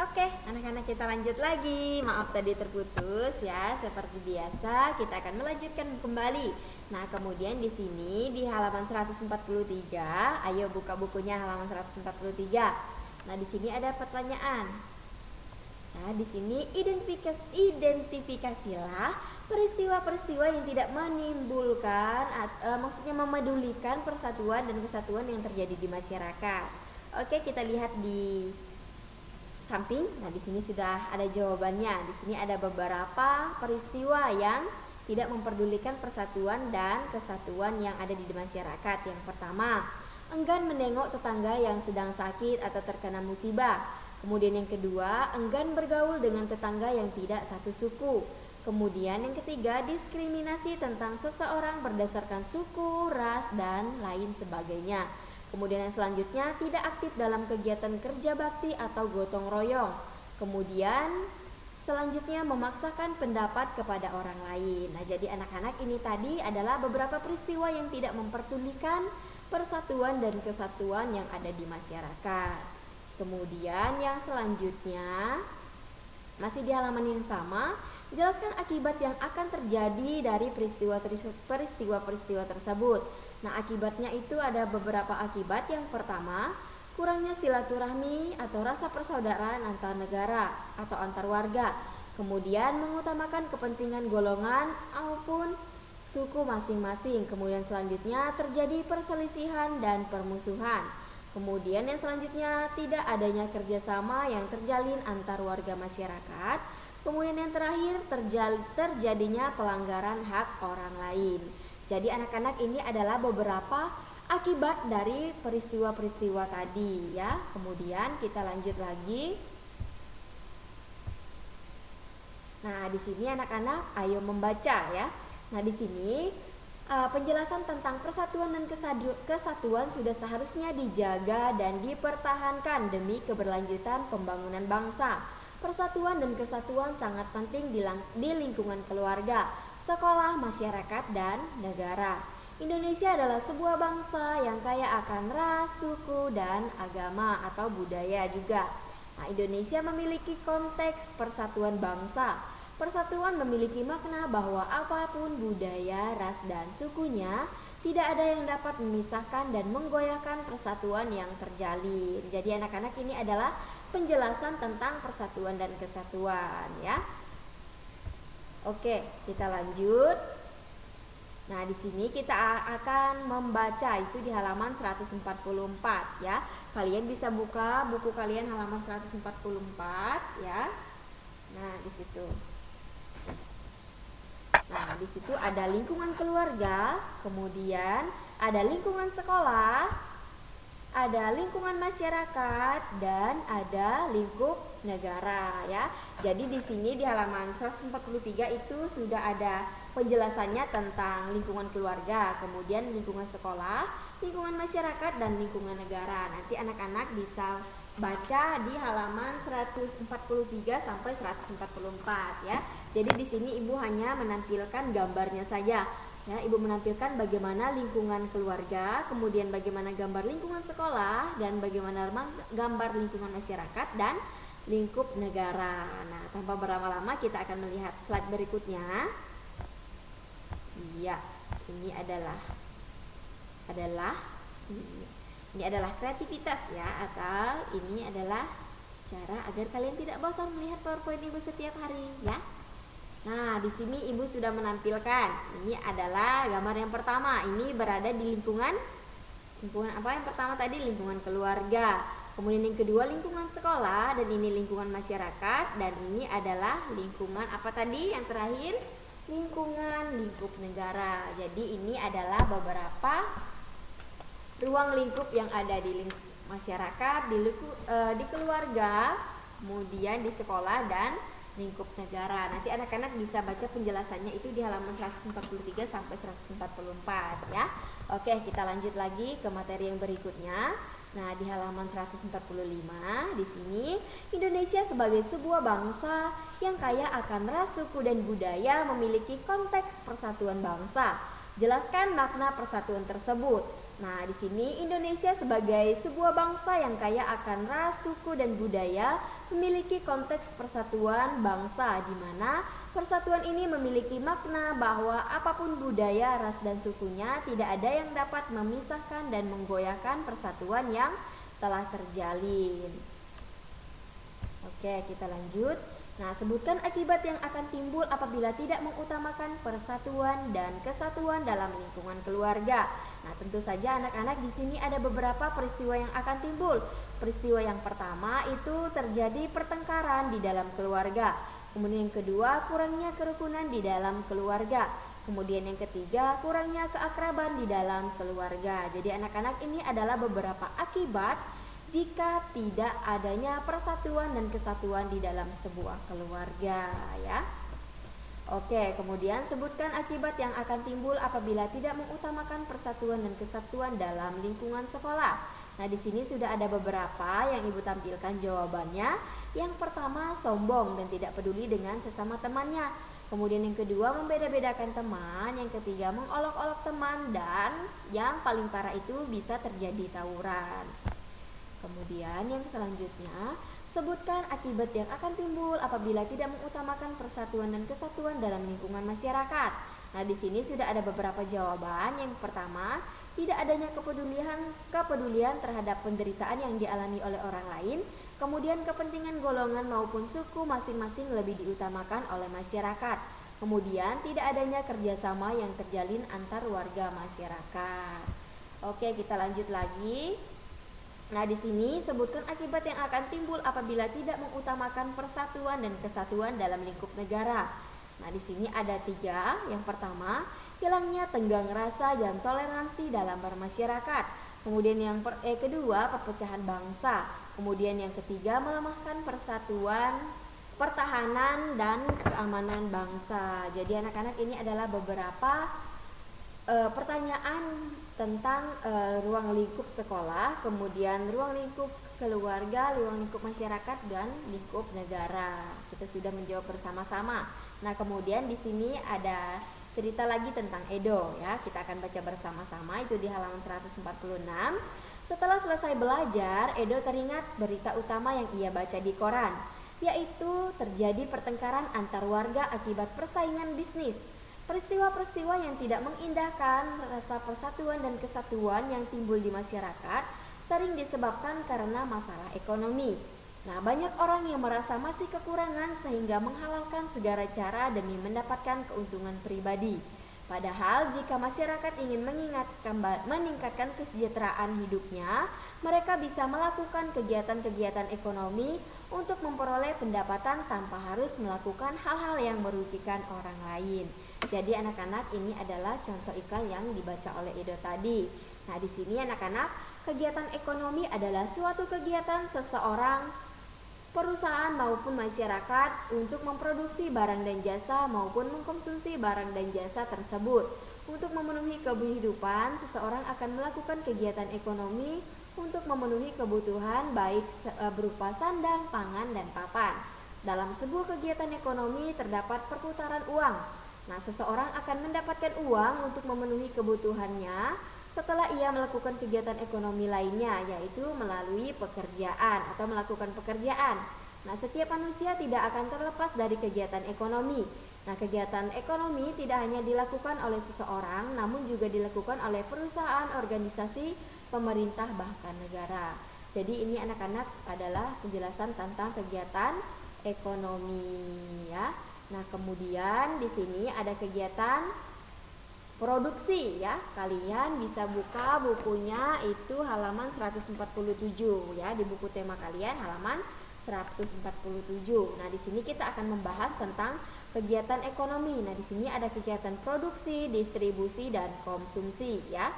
Oke, anak-anak kita lanjut lagi. Maaf tadi terputus ya. Seperti biasa, kita akan melanjutkan kembali. Nah, kemudian di sini di halaman 143, ayo buka bukunya halaman 143. Nah, di sini ada pertanyaan. Nah, di sini identifikasilah peristiwa-peristiwa yang tidak menimbulkan maksudnya memedulikan persatuan dan kesatuan yang terjadi di masyarakat. Oke, kita lihat di samping. Nah, di sini sudah ada jawabannya. Di sini ada beberapa peristiwa yang tidak memperdulikan persatuan dan kesatuan yang ada di masyarakat. Yang pertama, enggan menengok tetangga yang sedang sakit atau terkena musibah. Kemudian yang kedua, enggan bergaul dengan tetangga yang tidak satu suku. Kemudian yang ketiga, diskriminasi tentang seseorang berdasarkan suku, ras, dan lain sebagainya. Kemudian yang selanjutnya, tidak aktif dalam kegiatan kerja bakti atau gotong royong. Kemudian selanjutnya, memaksakan pendapat kepada orang lain. Nah, jadi anak-anak, ini tadi adalah beberapa peristiwa yang tidak memperdulikan persatuan dan kesatuan yang ada di masyarakat. Kemudian yang selanjutnya, masih di halaman yang sama, jelaskan akibat yang akan terjadi dari peristiwa-peristiwa tersebut. Nah, akibatnya itu ada beberapa akibat. Yang pertama, kurangnya silaturahmi atau rasa persaudaraan antar negara atau antar warga. Kemudian mengutamakan kepentingan golongan maupun suku masing-masing. Kemudian selanjutnya terjadi perselisihan dan permusuhan. Kemudian yang selanjutnya, tidak adanya kerjasama yang terjalin antar warga masyarakat. Kemudian yang terakhir, terjadinya pelanggaran hak orang lain. Jadi anak-anak, ini adalah beberapa akibat dari peristiwa-peristiwa tadi ya. Kemudian kita lanjut lagi. Nah, di sini anak-anak ayo membaca ya. Nah, di sini penjelasan tentang persatuan dan kesatuan sudah seharusnya dijaga dan dipertahankan demi keberlanjutan pembangunan bangsa. Persatuan dan kesatuan sangat penting di lingkungan keluarga, sekolah, masyarakat, dan negara. Indonesia adalah sebuah bangsa yang kaya akan ras, suku, dan agama atau budaya juga. Nah, Indonesia memiliki konteks persatuan bangsa. Persatuan memiliki makna bahwa apapun budaya, ras, dan sukunya, tidak ada yang dapat memisahkan dan menggoyahkan persatuan yang terjalin. Jadi anak-anak, ini adalah penjelasan tentang persatuan dan kesatuan ya. Oke, kita lanjut. Nah, di sini kita akan membaca itu di halaman 144 ya. Kalian bisa buka buku kalian halaman 144 ya. Nah, di situ. Nah, di situ ada lingkungan keluarga, kemudian ada lingkungan sekolah, ada lingkungan masyarakat, dan ada lingkup negara ya. Jadi di sini di halaman 143 itu sudah ada penjelasannya tentang lingkungan keluarga, kemudian lingkungan sekolah, lingkungan masyarakat, dan lingkungan negara. Nanti anak-anak bisa baca di halaman 143 sampai 144 ya. Jadi di sini Ibu hanya menampilkan gambarnya saja. Ya, Ibu menampilkan bagaimana lingkungan keluarga, kemudian bagaimana gambar lingkungan sekolah, dan bagaimana gambar lingkungan masyarakat dan lingkup negara. Nah, tanpa berlama-lama kita akan melihat slide berikutnya. Iya, ini adalah kreativitas ya, atau ini adalah cara agar kalian tidak bosan melihat PowerPoint Ibu setiap hari ya. Nah, di sini Ibu sudah menampilkan. Ini adalah gambar yang pertama. Ini berada di lingkungan apa yang pertama tadi? Lingkungan keluarga. Kemudian yang kedua lingkungan sekolah, dan ini lingkungan masyarakat, dan ini adalah lingkungan apa tadi? Yang terakhir lingkungan lingkup negara. Jadi ini adalah beberapa ruang lingkup yang ada di masyarakat, di keluarga, kemudian di sekolah, dan lingkup negara. Nanti anak-anak bisa baca penjelasannya itu di halaman 143 sampai 144 ya. Oke, kita lanjut lagi ke materi yang berikutnya. Nah, di halaman 145 di sini, Indonesia sebagai sebuah bangsa yang kaya akan ras, suku, dan budaya memiliki konteks persatuan bangsa. Jelaskan makna persatuan tersebut. Nah, di sini Indonesia sebagai sebuah bangsa yang kaya akan ras, suku, dan budaya memiliki konteks persatuan bangsa di mana persatuan ini memiliki makna bahwa apapun budaya, ras, dan sukunya tidak ada yang dapat memisahkan dan menggoyahkan persatuan yang telah terjalin. Oke, kita lanjut. Nah, sebutkan akibat yang akan timbul apabila tidak mengutamakan persatuan dan kesatuan dalam lingkungan keluarga. Nah, tentu saja anak-anak di sini ada beberapa peristiwa yang akan timbul. Peristiwa yang pertama itu terjadi pertengkaran di dalam keluarga. Kemudian yang kedua, kurangnya kerukunan di dalam keluarga. Kemudian yang ketiga, kurangnya keakraban di dalam keluarga. Jadi anak-anak ini adalah beberapa akibat jika tidak adanya persatuan dan kesatuan di dalam sebuah keluarga, ya. Oke, kemudian sebutkan akibat yang akan timbul apabila tidak mengutamakan persatuan dan kesatuan dalam lingkungan sekolah. Nah, di sini sudah ada beberapa yang Ibu tampilkan jawabannya. Yang pertama, sombong dan tidak peduli dengan sesama temannya. Kemudian yang kedua, membeda-bedakan teman. Yang ketiga, mengolok-olok teman. Dan yang paling parah itu bisa terjadi tawuran. Kemudian yang selanjutnya, sebutkan akibat yang akan timbul apabila tidak mengutamakan persatuan dan kesatuan dalam lingkungan masyarakat. Nah, di sini sudah ada beberapa jawaban. Yang pertama, tidak adanya kepedulian terhadap penderitaan yang dialami oleh orang lain. Kemudian kepentingan golongan maupun suku masing-masing lebih diutamakan oleh masyarakat. Kemudian tidak adanya kerjasama yang terjalin antar warga masyarakat. Oke, kita lanjut lagi. Nah, di sini sebutkan akibat yang akan timbul apabila tidak mengutamakan persatuan dan kesatuan dalam lingkup negara. Nah, di sini ada 3. Yang pertama, hilangnya tenggang rasa dan toleransi dalam bermasyarakat. Kemudian yang kedua, perpecahan bangsa. Kemudian yang ketiga, melemahkan persatuan, pertahanan, dan keamanan bangsa. Jadi anak-anak ini adalah beberapa pertanyaan tentang ruang lingkup sekolah, kemudian ruang lingkup keluarga, ruang lingkup masyarakat, dan lingkup negara. Kita sudah menjawab bersama-sama. Nah, kemudian di sini ada cerita lagi tentang Edo, ya. Kita akan baca bersama-sama, itu di halaman 146. Setelah selesai belajar, Edo teringat berita utama yang ia baca di koran, yaitu terjadi pertengkaran antar warga akibat persaingan bisnis. Peristiwa-peristiwa yang tidak mengindahkan rasa persatuan dan kesatuan yang timbul di masyarakat sering disebabkan karena masalah ekonomi. Nah, banyak orang yang merasa masih kekurangan sehingga menghalalkan segala cara demi mendapatkan keuntungan pribadi. Padahal jika masyarakat ingin meningkatkan kesejahteraan hidupnya, mereka bisa melakukan kegiatan-kegiatan ekonomi untuk memperoleh pendapatan tanpa harus melakukan hal-hal yang merugikan orang lain. Jadi anak-anak, ini adalah contoh iklan yang dibaca oleh Edo tadi. Nah, di sini anak-anak, kegiatan ekonomi adalah suatu kegiatan seseorang, perusahaan maupun masyarakat untuk memproduksi barang dan jasa maupun mengkonsumsi barang dan jasa tersebut. Untuk memenuhi kehidupan, seseorang akan melakukan kegiatan ekonomi untuk memenuhi kebutuhan baik berupa sandang, pangan, dan papan. Dalam sebuah kegiatan ekonomi terdapat perputaran uang. Nah, seseorang akan mendapatkan uang untuk memenuhi kebutuhannya setelah ia melakukan kegiatan ekonomi lainnya, yaitu melalui pekerjaan atau melakukan pekerjaan. Nah, setiap manusia tidak akan terlepas dari kegiatan ekonomi. Nah, kegiatan ekonomi tidak hanya dilakukan oleh seseorang, namun juga dilakukan oleh perusahaan, organisasi, pemerintah, bahkan negara. Jadi ini anak-anak adalah penjelasan tentang kegiatan ekonomi, ya. Nah, kemudian di sini ada kegiatan produksi, ya. Kalian bisa buka bukunya, itu halaman 147, ya, di buku tema kalian halaman 147. Nah, di sini kita akan membahas tentang kegiatan ekonomi. Nah, di sini ada kegiatan produksi, distribusi, dan konsumsi, ya.